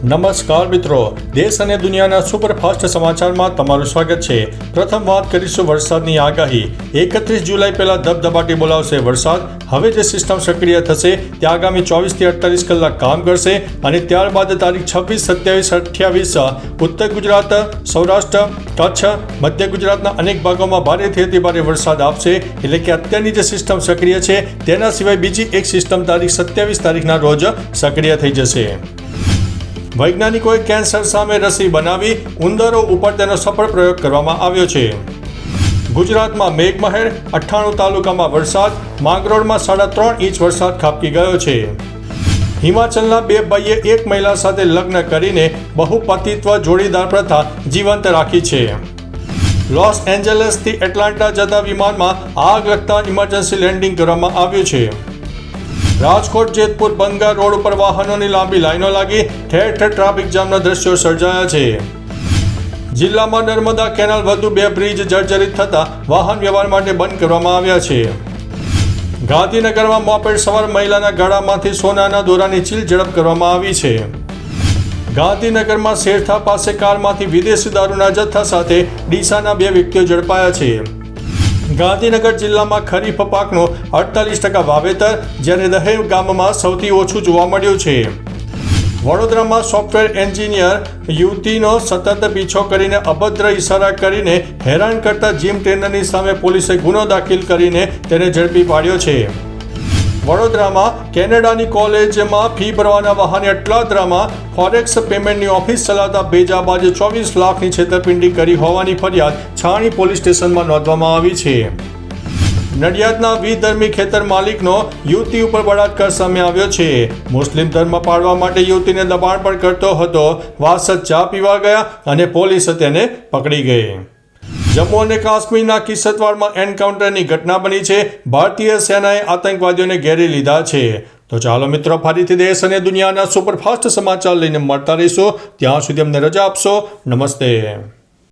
નમસ્કાર મિત્રો, દેશ અને દુનિયાના સુપરફાસ્ટ સમાચારમાં તમારું સ્વાગત છે। પ્રથમ વાત કરીશું વરસાદની આગાહી। 31 જુલાઈ પહેલા ધબધબાટી બોલાવશે વરસાદ। હવે જે સિસ્ટમ સક્રિય થશે તે આગામી 24 થી 48 કલાક કામ કરશે અને ત્યારબાદ તારીખ 26, 27, 28 ઉત્તર ગુજરાત, સૌરાષ્ટ્ર, કચ્છ, મધ્ય ગુજરાતના અનેક ભાગોમાં ભારેથી અતિભારે વરસાદ આપશે। એટલે કે અત્યારની જે સિસ્ટમ સક્રિય છે તેના સિવાય બીજી એક સિસ્ટમ તારીખ 27 તારીખના રોજ સક્રિય થઈ જશે। વૈજ્ઞાનિકોએ કેન્સર સામે રસી બનાવી, ઉંદરો ઉપર તેનો સફળ પ્રયોગ કરવામાં આવ્યો છે। ગુજરાતમાં મેઘમહેર, 98 તાલુકામાં વરસાદ, માંગરોળમાં 3.5 ઇંચ વરસાદ ખાબકી ગયો છે। હિમાચલના 2 ભાઈએ એક મહિલા સાથે લગ્ન કરીને બહુપતિત્વ જોડીદાર પ્રથા જીવંત રાખી છે। લોસ એન્જલસથી એટલાન્ટા જતા વિમાનમાં આગ લાગતા ઇમરજન્સી લેન્ડિંગ કરવામાં આવ્યું છે। રાજકોટ જેતપુર બંગા રોડ ઉપર વાહનોની લાંબી લાઈનો લાગી, ઠેર ઠેર ટ્રાફિક જામના દ્રશ્યો સર્જાયા છે। જિલ્લામાં નર્મદા કેનાલ વધુ 2 બ્રિજ જર્જરિત થતા વાહન વ્યવહાર માટે બંધ કરવામાં આવ્યા છે। ગાંધીનગરમાં મોપેડ સવાર મહિલાના ગળામાંથી સોનાના દોરાની ચીલ ઝડપ કરવામાં આવી છે। ગાંધીનગરમાં શેરથા પાસે કારમાંથી વિદેશી દારૂના જથ્થા સાથે ડીસાના 2 વ્યક્તિઓ ઝડપાયા છે। ગાંધીનગર જિલ્લામાં ખરીફ પાકનું 48% વાવેતર, જ્યારે દહેજ ગામમાં સૌથી ઓછું જોવા મળ્યું છે। વડોદરામાં સોફ્ટવેર એન્જિનિયર યુવતીનો સતત પીછો કરીને અભદ્ર ઇશારા કરીને હેરાન કરતા જીમ ટ્રેનરની સામે પોલીસે ગુનો દાખલ કરીને તેને ઝડપી પાડ્યો છે। વડોદરામાં કેનેડાની કોલેજમાં ફી ભરવાના બહાને અટલાદરામાં ફોરેક્સ પેમેન્ટની ઓફિસ ચલાવતા બેજાબાજે 24 લાખની છેતરપિંડી કરી હોવાની ફરિયાદ છાણી પોલીસ સ્ટેશનમાં નોંધવામાં આવી છે। નડિયાદના વિધર્મી ખેતર માલિકનો યુવતી ઉપર બળાત્કાર સામે આવ્યો છે। મુસ્લિમ ધર્મ પાળવા માટે યુવતીને દબાણ પણ કરતો હતો। વાસદ ચા પીવા ગયા અને પોલીસે તેને પકડી ગઈ। જમ્મુ અને કાશ્મીરના કિશ્તવાડમાં એન્કાઉન્ટરની ઘટના બની છે। ભારતીય સેનાએ આતંકવાદીઓને ઘેરી લીધા છે। તો ચાલો મિત્રો, ફરીથી દેશ અને દુનિયાના સુપરફાસ્ટ સમાચાર લઈને મળતા રહીશું। ત્યાં સુધી અમને રજા આપશો। નમસ્તે।